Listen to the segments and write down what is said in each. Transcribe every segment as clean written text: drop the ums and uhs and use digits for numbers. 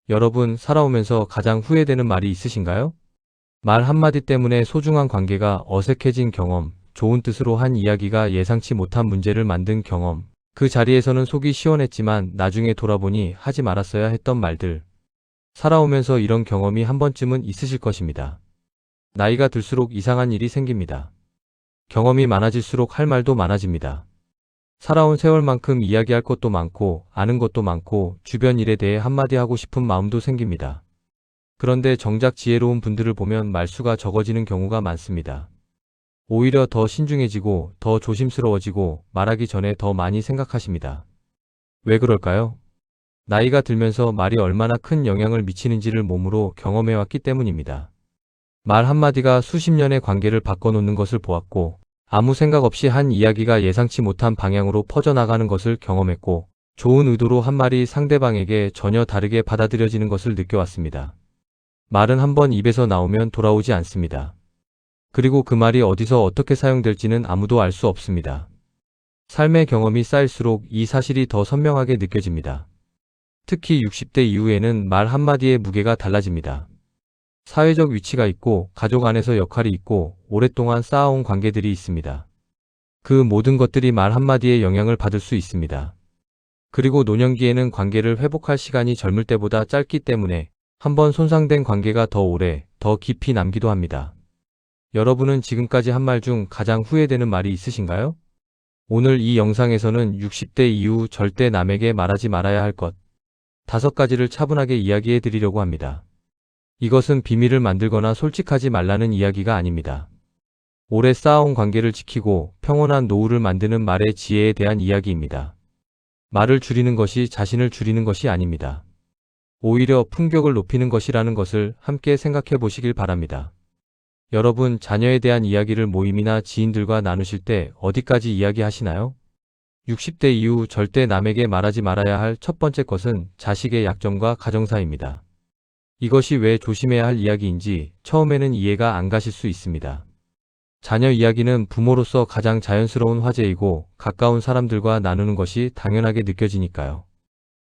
여러분, 살아오면서 가장 후회되는 말이 있으신가요? 말 한마디 때문에 소중한 관계가 어색해진 경험, 좋은 뜻으로 한 이야기가 예상치 못한 문제를 만든 경험, 그 자리에서는 속이 시원했지만 나중에 돌아보니 하지 말았어야 했던 말들. 살아오면서 이런 경험이 한 번쯤은 있으실 것입니다. 나이가 들수록 이상한 일이 생깁니다. 경험이 많아질수록 할 말도 많아집니다. 살아온 세월만큼 이야기할 것도 많고 아는 것도 많고 주변 일에 대해 한마디 하고 싶은 마음도 생깁니다. 그런데 정작 지혜로운 분들을 보면 말수가 적어지는 경우가 많습니다. 오히려 더 신중해지고 더 조심스러워지고 말하기 전에 더 많이 생각하십니다. 왜 그럴까요? 나이가 들면서 말이 얼마나 큰 영향을 미치는지를 몸으로 경험해왔기 때문입니다. 말 한마디가 수십 년의 관계를 바꿔놓는 것을 보았고, 아무 생각 없이 한 이야기가 예상치 못한 방향으로 퍼져나가는 것을 경험했고, 좋은 의도로 한 말이 상대방에게 전혀 다르게 받아들여지는 것을 느껴왔습니다. 말은 한번 입에서 나오면 돌아오지 않습니다. 그리고 그 말이 어디서 어떻게 사용될지는 아무도 알 수 없습니다. 삶의 경험이 쌓일수록 이 사실이 더 선명하게 느껴집니다. 특히 60대 이후에는 말 한마디의 무게가 달라집니다. 사회적 위치가 있고 가족 안에서 역할이 있고 오랫동안 쌓아온 관계들이 있습니다. 그 모든 것들이 말 한마디에 영향을 받을 수 있습니다. 그리고 노년기에는 관계를 회복할 시간이 젊을 때보다 짧기 때문에 한번 손상된 관계가 더 오래, 더 깊이 남기도 합니다. 여러분은 지금까지 한 말 중 가장 후회되는 말이 있으신가요? 오늘 이 영상에서는 60대 이후 절대 남에게 말하지 말아야 할 것 5가지를 차분하게 이야기해 드리려고 합니다. 이것은 비밀을 만들거나 솔직하지 말라는 이야기가 아닙니다. 오래 쌓아온 관계를 지키고 평온한 노후를 만드는 말의 지혜에 대한 이야기입니다. 말을 줄이는 것이 자신을 줄이는 것이 아닙니다. 오히려 품격을 높이는 것이라는 것을 함께 생각해 보시길 바랍니다. 여러분, 자녀에 대한 이야기를 모임이나 지인들과 나누실 때 어디까지 이야기하시나요? 60대 이후 절대 남에게 말하지 말아야 할 첫 번째 것은 자식의 약점과 가정사입니다. 이것이 왜 조심해야 할 이야기인지 처음에는 이해가 안 가실 수 있습니다. 자녀 이야기는 부모로서 가장 자연스러운 화제이고 가까운 사람들과 나누는 것이 당연하게 느껴지니까요.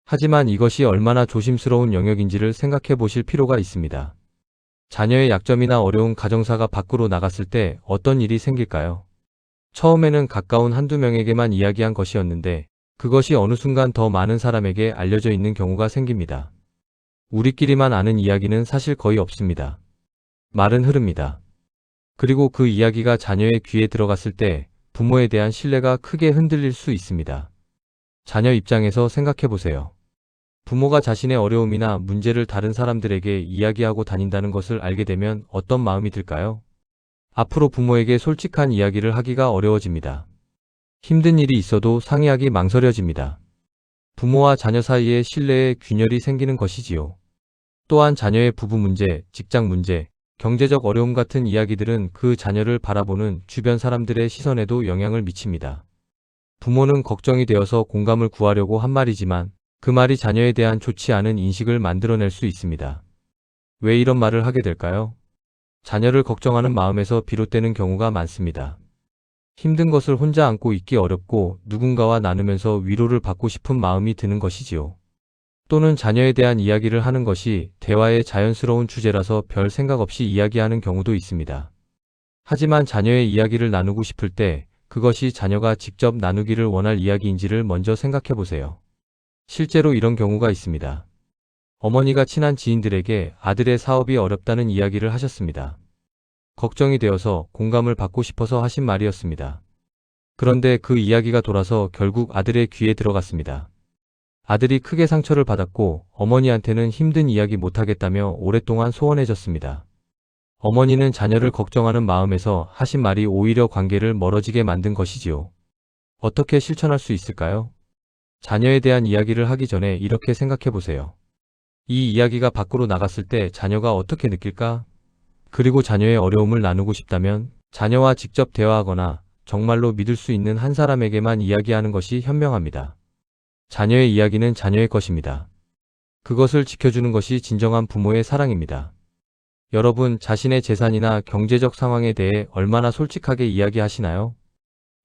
하지만 이것이 얼마나 조심스러운 영역인지를 생각해 보실 필요가 있습니다. 자녀의 약점이나 어려운 가정사가 밖으로 나갔을 때 어떤 일이 생길까요? 처음에는 가까운 한두 명에게만 이야기한 것이었는데 그것이 어느 순간 더 많은 사람에게 알려져 있는 경우가 생깁니다. 우리끼리만 아는 이야기는 사실 거의 없습니다. 말은 흐릅니다. 그리고 그 이야기가 자녀의 귀에 들어갔을 때 부모에 대한 신뢰가 크게 흔들릴 수 있습니다. 자녀 입장에서 생각해 보세요. 부모가 자신의 어려움이나 문제를 다른 사람들에게 이야기하고 다닌다는 것을 알게 되면 어떤 마음이 들까요? 앞으로 부모에게 솔직한 이야기를 하기가 어려워집니다. 힘든 일이 있어도 상의하기 망설여집니다. 부모와 자녀 사이에 신뢰의 균열이 생기는 것이지요. 또한 자녀의 부부 문제, 직장 문제, 경제적 어려움 같은 이야기들은 그 자녀를 바라보는 주변 사람들의 시선에도 영향을 미칩니다. 부모는 걱정이 되어서 공감을 구하려고 한 말이지만 그 말이 자녀에 대한 좋지 않은 인식을 만들어낼 수 있습니다. 왜 이런 말을 하게 될까요? 자녀를 걱정하는 마음에서 비롯되는 경우가 많습니다. 힘든 것을 혼자 안고 있기 어렵고 누군가와 나누면서 위로를 받고 싶은 마음이 드는 것이지요. 또는 자녀에 대한 이야기를 하는 것이 대화의 자연스러운 주제라서 별 생각 없이 이야기하는 경우도 있습니다. 하지만 자녀의 이야기를 나누고 싶을 때 그것이 자녀가 직접 나누기를 원할 이야기인지를 먼저 생각해 보세요. 실제로 이런 경우가 있습니다. 어머니가 친한 지인들에게 아들의 사업이 어렵다는 이야기를 하셨습니다. 걱정이 되어서 공감을 받고 싶어서 하신 말이었습니다. 그런데 그 이야기가 돌아서 결국 아들의 귀에 들어갔습니다. 아들이 크게 상처를 받았고 어머니한테는 힘든 이야기 못하겠다며 오랫동안 소원해졌습니다. 어머니는 자녀를 걱정하는 마음에서 하신 말이 오히려 관계를 멀어지게 만든 것이지요. 어떻게 실천할 수 있을까요? 자녀에 대한 이야기를 하기 전에 이렇게 생각해 보세요. 이 이야기가 밖으로 나갔을 때 자녀가 어떻게 느낄까? 그리고 자녀의 어려움을 나누고 싶다면 자녀와 직접 대화하거나 정말로 믿을 수 있는 한 사람에게만 이야기하는 것이 현명합니다. 자녀의 이야기는 자녀의 것입니다. 그것을 지켜주는 것이 진정한 부모의 사랑입니다. 여러분, 자신의 재산이나 경제적 상황에 대해 얼마나 솔직하게 이야기하시나요?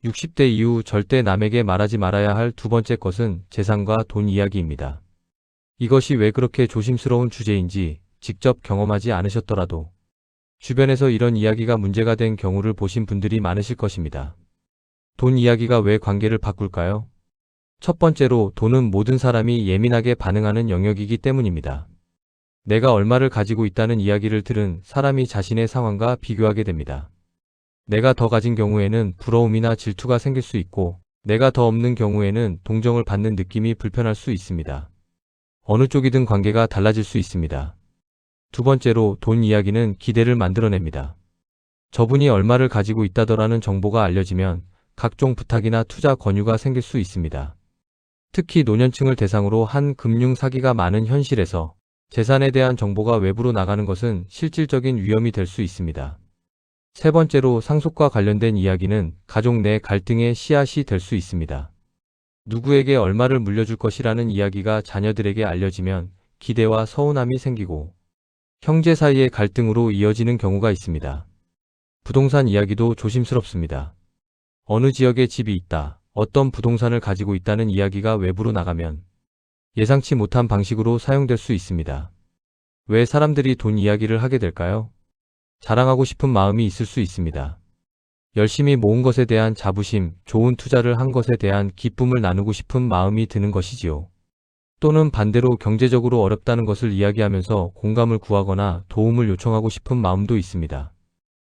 60대 이후 절대 남에게 말하지 말아야 할 두 번째 것은 재산과 돈 이야기입니다. 이것이 왜 그렇게 조심스러운 주제인지 직접 경험하지 않으셨더라도 주변에서 이런 이야기가 문제가 된 경우를 보신 분들이 많으실 것입니다. 돈 이야기가 왜 관계를 바꿀까요? 첫 번째로 돈은 모든 사람이 예민하게 반응하는 영역이기 때문입니다. 내가 얼마를 가지고 있다는 이야기를 들은 사람이 자신의 상황과 비교하게 됩니다. 내가 더 가진 경우에는 부러움이나 질투가 생길 수 있고, 내가 더 없는 경우에는 동정을 받는 느낌이 불편할 수 있습니다. 어느 쪽이든 관계가 달라질 수 있습니다. 두 번째로 돈 이야기는 기대를 만들어냅니다. 저분이 얼마를 가지고 있다더라는 정보가 알려지면 각종 부탁이나 투자 권유가 생길 수 있습니다. 특히 노년층을 대상으로 한 금융 사기가 많은 현실에서 재산에 대한 정보가 외부로 나가는 것은 실질적인 위험이 될 수 있습니다. 세 번째로 상속과 관련된 이야기는 가족 내 갈등의 씨앗이 될 수 있습니다. 누구에게 얼마를 물려줄 것이라는 이야기가 자녀들에게 알려지면 기대와 서운함이 생기고 형제 사이의 갈등으로 이어지는 경우가 있습니다. 부동산 이야기도 조심스럽습니다. 어느 지역에 집이 있다, 어떤 부동산을 가지고 있다는 이야기가 외부로 나가면 예상치 못한 방식으로 사용될 수 있습니다. 왜 사람들이 돈 이야기를 하게 될까요? 자랑하고 싶은 마음이 있을 수 있습니다. 열심히 모은 것에 대한 자부심, 좋은 투자를 한 것에 대한 기쁨을 나누고 싶은 마음이 드는 것이지요. 또는 반대로 경제적으로 어렵다는 것을 이야기하면서 공감을 구하거나 도움을 요청하고 싶은 마음도 있습니다.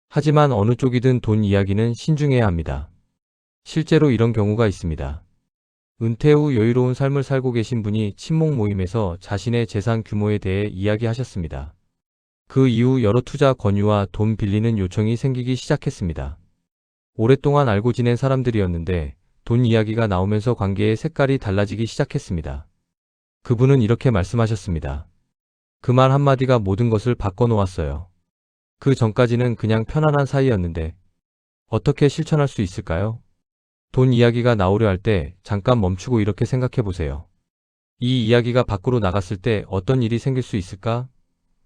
하지만 어느 쪽이든 돈 이야기는 신중해야 합니다. 실제로 이런 경우가 있습니다. 은퇴 후 여유로운 삶을 살고 계신 분이 친목 모임에서 자신의 재산 규모에 대해 이야기하셨습니다. 그 이후 여러 투자 권유와 돈 빌리는 요청이 생기기 시작했습니다. 오랫동안 알고 지낸 사람들이었는데 돈 이야기가 나오면서 관계의 색깔이 달라지기 시작했습니다. 그분은 이렇게 말씀하셨습니다. 그 말 한마디가 모든 것을 바꿔놓았어요. 그 전까지는 그냥 편안한 사이였는데 어떻게 실천할 수 있을까요? 돈 이야기가 나오려 할 때 잠깐 멈추고 이렇게 생각해 보세요. 이 이야기가 밖으로 나갔을 때 어떤 일이 생길 수 있을까?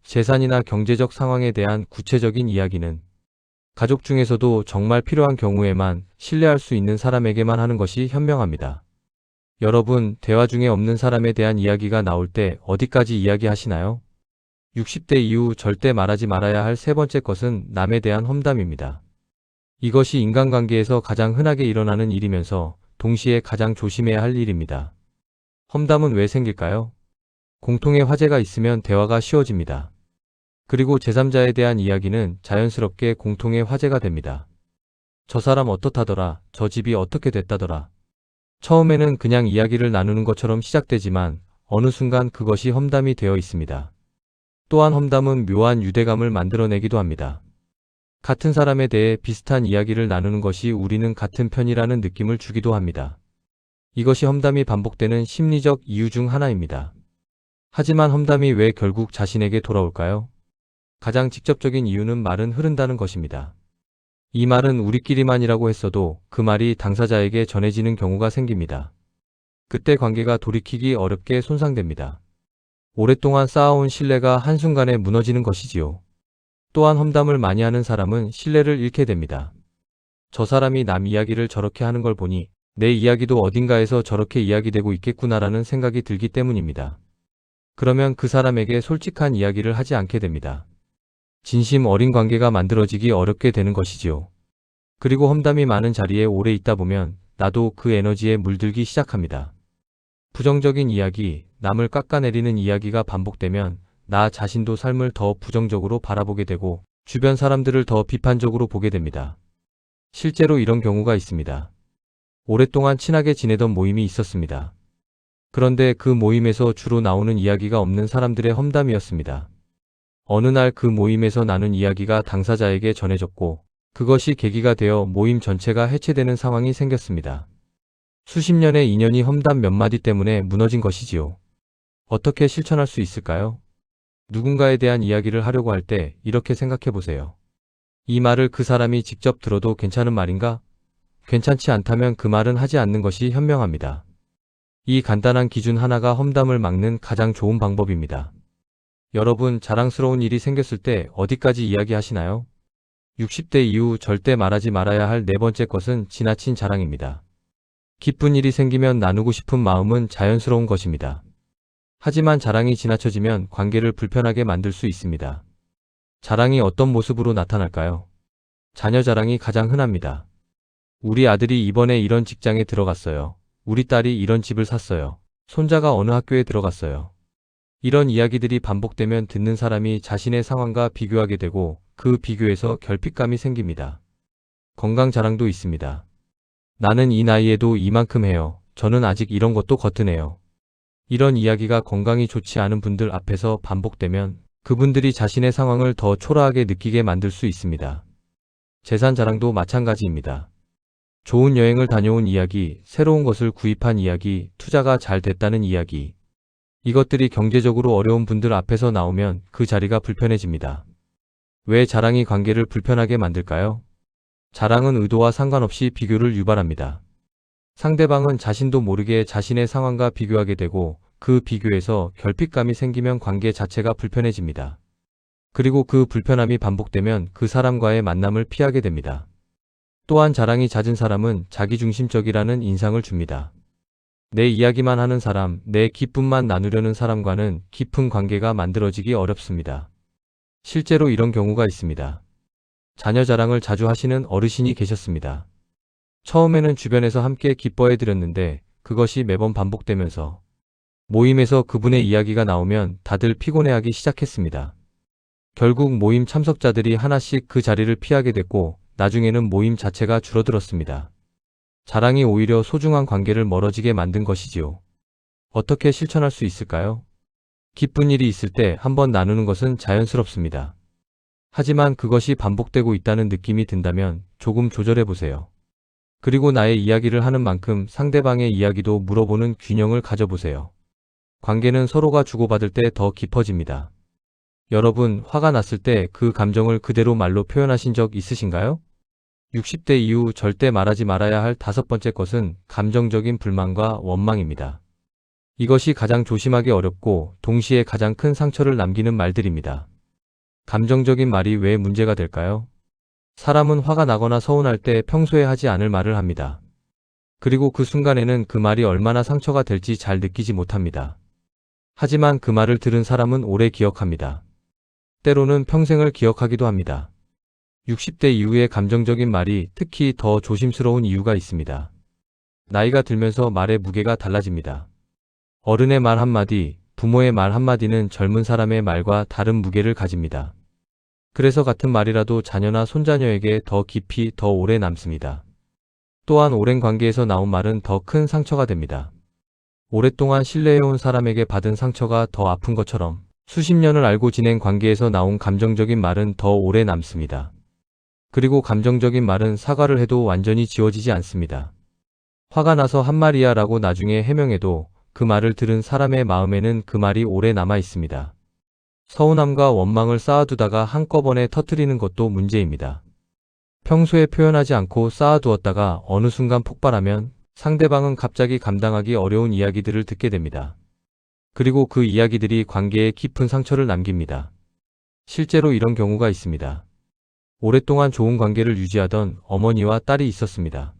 재산이나 경제적 상황에 대한 구체적인 이야기는 가족 중에서도 정말 필요한 경우에만 신뢰할 수 있는 사람에게만 하는 것이 현명합니다. 여러분, 대화 중에 없는 사람에 대한 이야기가 나올 때 어디까지 이야기하시나요? 60대 이후 절대 말하지 말아야 할 세 번째 것은 남에 대한 험담입니다. 이것이 인간관계에서 가장 흔하게 일어나는 일이면서 동시에 가장 조심해야 할 일입니다. 험담은 왜 생길까요? 공통의 화제가 있으면 대화가 쉬워집니다. 그리고 제3자에 대한 이야기는 자연스럽게 공통의 화제가 됩니다. 저 사람 어떻다더라, 저 집이 어떻게 됐다더라. 처음에는 그냥 이야기를 나누는 것처럼 시작되지만 어느 순간 그것이 험담이 되어 있습니다. 또한 험담은 묘한 유대감을 만들어내기도 합니다. 같은 사람에 대해 비슷한 이야기를 나누는 것이 우리는 같은 편이라는 느낌을 주기도 합니다. 이것이 험담이 반복되는 심리적 이유 중 하나입니다. 하지만 험담이 왜 결국 자신에게 돌아올까요? 가장 직접적인 이유는 말은 흐른다는 것입니다. 이 말은 우리끼리만이라고 했어도 그 말이 당사자에게 전해지는 경우가 생깁니다. 그때 관계가 돌이키기 어렵게 손상됩니다. 오랫동안 쌓아온 신뢰가 한순간에 무너지는 것이지요. 또한 험담을 많이 하는 사람은 신뢰를 잃게 됩니다. 저 사람이 남 이야기를 저렇게 하는 걸 보니 내 이야기도 어딘가에서 저렇게 이야기되고 있겠구나라는 생각이 들기 때문입니다. 그러면 그 사람에게 솔직한 이야기를 하지 않게 됩니다. 진심 어린 관계가 만들어지기 어렵게 되는 것이지요. 그리고 험담이 많은 자리에 오래 있다 보면 나도 그 에너지에 물들기 시작합니다. 부정적인 이야기, 남을 깎아내리는 이야기가 반복되면 나 자신도 삶을 더 부정적으로 바라보게 되고 주변 사람들을 더 비판적으로 보게 됩니다. 실제로 이런 경우가 있습니다. 오랫동안 친하게 지내던 모임이 있었습니다. 그런데 그 모임에서 주로 나오는 이야기가 없는 사람들의 험담이었습니다. 어느 날 그 모임에서 나눈 이야기가 당사자에게 전해졌고 그것이 계기가 되어 모임 전체가 해체되는 상황이 생겼습니다. 수십 년의 인연이 험담 몇 마디 때문에 무너진 것이지요. 어떻게 실천할 수 있을까요? 누군가에 대한 이야기를 하려고 할 때 이렇게 생각해 보세요. 이 말을 그 사람이 직접 들어도 괜찮은 말인가? 괜찮지 않다면 그 말은 하지 않는 것이 현명합니다. 이 간단한 기준 하나가 험담을 막는 가장 좋은 방법입니다. 여러분, 자랑스러운 일이 생겼을 때 어디까지 이야기하시나요? 60대 이후 절대 말하지 말아야 할 네 번째 것은 지나친 자랑입니다. 기쁜 일이 생기면 나누고 싶은 마음은 자연스러운 것입니다. 하지만 자랑이 지나쳐지면 관계를 불편하게 만들 수 있습니다. 자랑이 어떤 모습으로 나타날까요? 자녀 자랑이 가장 흔합니다. 우리 아들이 이번에 이런 직장에 들어갔어요. 우리 딸이 이런 집을 샀어요. 손자가 어느 학교에 들어갔어요. 이런 이야기들이 반복되면 듣는 사람이 자신의 상황과 비교하게 되고 그 비교에서 결핍감이 생깁니다. 건강 자랑도 있습니다. 나는 이 나이에도 이만큼 해요. 저는 아직 이런 것도 거뜬해요. 이런 이야기가 건강이 좋지 않은 분들 앞에서 반복되면 그분들이 자신의 상황을 더 초라하게 느끼게 만들 수 있습니다. 재산 자랑도 마찬가지입니다. 좋은 여행을 다녀온 이야기, 새로운 것을 구입한 이야기, 투자가 잘 됐다는 이야기. 이것들이 경제적으로 어려운 분들 앞에서 나오면 그 자리가 불편해집니다. 왜 자랑이 관계를 불편하게 만들까요? 자랑은 의도와 상관없이 비교를 유발합니다. 상대방은 자신도 모르게 자신의 상황과 비교하게 되고 그 비교에서 결핍감이 생기면 관계 자체가 불편해집니다. 그리고 그 불편함이 반복되면 그 사람과의 만남을 피하게 됩니다. 또한 자랑이 잦은 사람은 자기중심적이라는 인상을 줍니다. 내 이야기만 하는 사람, 내 기쁨만 나누려는 사람과는 깊은 관계가 만들어지기 어렵습니다. 실제로 이런 경우가 있습니다. 자녀 자랑을 자주 하시는 어르신이 계셨습니다. 처음에는 주변에서 함께 기뻐해 드렸는데 그것이 매번 반복되면서 모임에서 그분의 이야기가 나오면 다들 피곤해하기 시작했습니다. 결국 모임 참석자들이 하나씩 그 자리를 피하게 됐고 나중에는 모임 자체가 줄어들었습니다. 자랑이 오히려 소중한 관계를 멀어지게 만든 것이지요. 어떻게 실천할 수 있을까요? 기쁜 일이 있을 때 한번 나누는 것은 자연스럽습니다. 하지만 그것이 반복되고 있다는 느낌이 든다면 조금 조절해 보세요. 그리고 나의 이야기를 하는 만큼 상대방의 이야기도 물어보는 균형을 가져보세요. 관계는 서로가 주고받을 때 더 깊어집니다. 여러분, 화가 났을 때 그 감정을 그대로 말로 표현하신 적 있으신가요? 60대 이후 절대 말하지 말아야 할 5번째 것은 감정적인 불만과 원망입니다. 이것이 가장 조심하기 어렵고 동시에 가장 큰 상처를 남기는 말들입니다. 감정적인 말이 왜 문제가 될까요? 사람은 화가 나거나 서운할 때 평소에 하지 않을 말을 합니다. 그리고 그 순간에는 그 말이 얼마나 상처가 될지 잘 느끼지 못합니다. 하지만 그 말을 들은 사람은 오래 기억합니다. 때로는 평생을 기억하기도 합니다. 60대 이후의 감정적인 말이 특히 더 조심스러운 이유가 있습니다. 나이가 들면서 말의 무게가 달라집니다. 어른의 말 한마디, 부모의 말 한마디는 젊은 사람의 말과 다른 무게를 가집니다. 그래서 같은 말이라도 자녀나 손자녀에게 더 깊이 더 오래 남습니다. 또한 오랜 관계에서 나온 말은 더 큰 상처가 됩니다. 오랫동안 신뢰해온 사람에게 받은 상처가 더 아픈 것처럼 수십 년을 알고 지낸 관계에서 나온 감정적인 말은 더 오래 남습니다. 그리고 감정적인 말은 사과를 해도 완전히 지워지지 않습니다. 화가 나서 한 말이야 라고 나중에 해명해도 그 말을 들은 사람의 마음에는 그 말이 오래 남아 있습니다. 서운함과 원망을 쌓아두다가 한꺼번에 터뜨리는 것도 문제입니다. 평소에 표현하지 않고 쌓아두었다가 어느 순간 폭발하면 상대방은 갑자기 감당하기 어려운 이야기들을 듣게 됩니다. 그리고 그 이야기들이 관계에 깊은 상처를 남깁니다. 실제로 이런 경우가 있습니다. 오랫동안 좋은 관계를 유지하던 어머니와 딸이 있었습니다.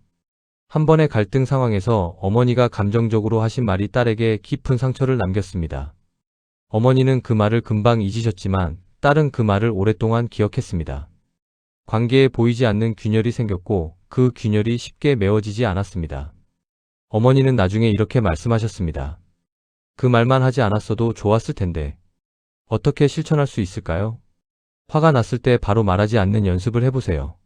한 번의 갈등 상황에서 어머니가 감정적으로 하신 말이 딸에게 깊은 상처를 남겼습니다. 어머니는 그 말을 금방 잊으셨지만 딸은 그 말을 오랫동안 기억했습니다. 관계에 보이지 않는 균열이 생겼고 그 균열이 쉽게 메워지지 않았습니다. 어머니는 나중에 이렇게 말씀하셨습니다. 그 말만 하지 않았어도 좋았을 텐데. 어떻게 실천할 수 있을까요? 화가 났을 때 바로 말하지 않는 연습을 해보세요.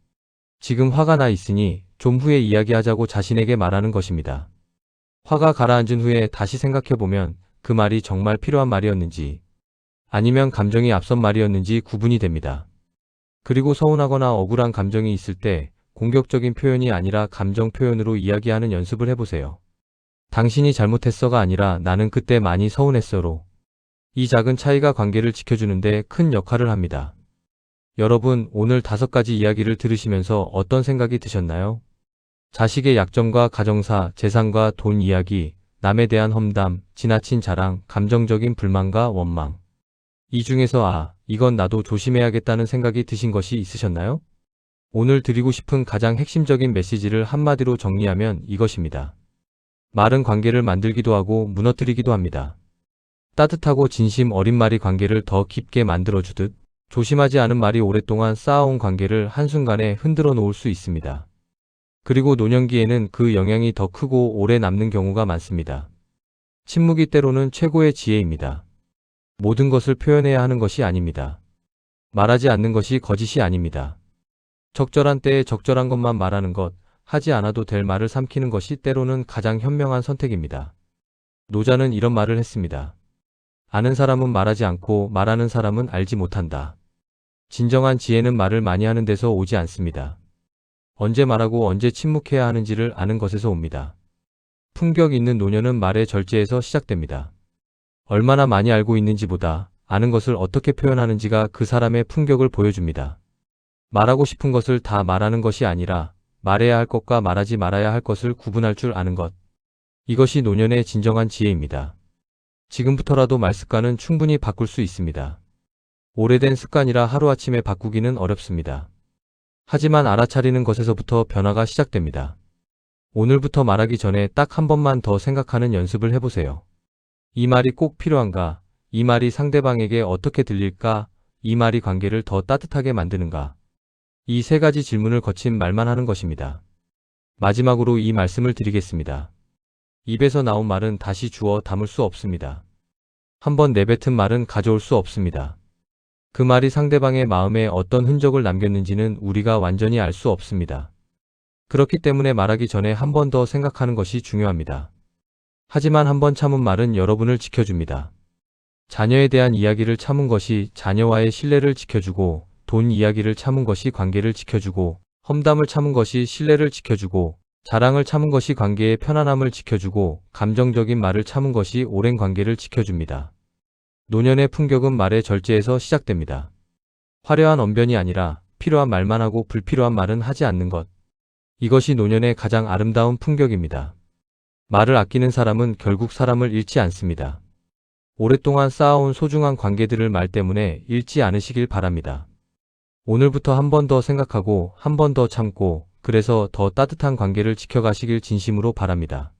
지금 화가 나 있으니 좀 후에 이야기하자고 자신에게 말하는 것입니다. 화가 가라앉은 후에 다시 생각해보면 그 말이 정말 필요한 말이었는지 아니면 감정이 앞선 말이었는지 구분이 됩니다. 그리고 서운하거나 억울한 감정이 있을 때 공격적인 표현이 아니라 감정 표현으로 이야기하는 연습을 해보세요. 당신이 잘못했어가 아니라 나는 그때 많이 서운했어로. 이 작은 차이가 관계를 지켜주는데 큰 역할을 합니다. 여러분, 오늘 5가지 이야기를 들으시면서 어떤 생각이 드셨나요? 자식의 약점과 가정사, 재산과 돈 이야기, 남에 대한 험담, 지나친 자랑, 감정적인 불만과 원망. 이 중에서 이건 나도 조심해야겠다는 생각이 드신 것이 있으셨나요? 오늘 드리고 싶은 가장 핵심적인 메시지를 한마디로 정리하면 이것입니다. 말은 관계를 만들기도 하고 무너뜨리기도 합니다. 따뜻하고 진심 어린 말이 관계를 더 깊게 만들어주듯 조심하지 않은 말이 오랫동안 쌓아온 관계를 한순간에 흔들어 놓을 수 있습니다. 그리고 노년기에는 그 영향이 더 크고 오래 남는 경우가 많습니다. 침묵이 때로는 최고의 지혜입니다. 모든 것을 표현해야 하는 것이 아닙니다. 말하지 않는 것이 거짓이 아닙니다. 적절한 때에 적절한 것만 말하는 것, 하지 않아도 될 말을 삼키는 것이 때로는 가장 현명한 선택입니다. 노자는 이런 말을 했습니다. 아는 사람은 말하지 않고 말하는 사람은 알지 못한다. 진정한 지혜는 말을 많이 하는 데서 오지 않습니다. 언제 말하고 언제 침묵해야 하는지를 아는 것에서 옵니다. 품격 있는 노년은 말의 절제에서 시작됩니다. 얼마나 많이 알고 있는지보다 아는 것을 어떻게 표현하는지가 그 사람의 품격을 보여줍니다. 말하고 싶은 것을 다 말하는 것이 아니라 말해야 할 것과 말하지 말아야 할 것을 구분할 줄 아는 것. 이것이 노년의 진정한 지혜입니다. 지금부터라도 말 습관은 충분히 바꿀 수 있습니다. 오래된 습관이라 하루아침에 바꾸기는 어렵습니다. 하지만 알아차리는 것에서부터 변화가 시작됩니다. 오늘부터 말하기 전에 딱 한 번만 더 생각하는 연습을 해보세요. 이 말이 꼭 필요한가? 이 말이 상대방에게 어떻게 들릴까? 이 말이 관계를 더 따뜻하게 만드는가? 이 세 가지 질문을 거친 말만 하는 것입니다. 마지막으로 이 말씀을 드리겠습니다. 입에서 나온 말은 다시 주워 담을 수 없습니다. 한번 내뱉은 말은 가져올 수 없습니다. 그 말이 상대방의 마음에 어떤 흔적을 남겼는지는 우리가 완전히 알 수 없습니다. 그렇기 때문에 말하기 전에 한 번 더 생각하는 것이 중요합니다. 하지만 한 번 참은 말은 여러분을 지켜줍니다. 자녀에 대한 이야기를 참은 것이 자녀와의 신뢰를 지켜주고, 돈 이야기를 참은 것이 관계를 지켜주고, 험담을 참은 것이 신뢰를 지켜주고, 자랑을 참은 것이 관계의 편안함을 지켜주고, 감정적인 말을 참은 것이 오랜 관계를 지켜줍니다. 노년의 품격은 말의 절제에서 시작됩니다. 화려한 언변이 아니라 필요한 말만 하고 불필요한 말은 하지 않는 것. 이것이 노년의 가장 아름다운 품격입니다. 말을 아끼는 사람은 결국 사람을 잃지 않습니다. 오랫동안 쌓아온 소중한 관계들을 말 때문에 잃지 않으시길 바랍니다. 오늘부터 한 번 더 생각하고 한 번 더 참고 그래서 더 따뜻한 관계를 지켜가시길 진심으로 바랍니다.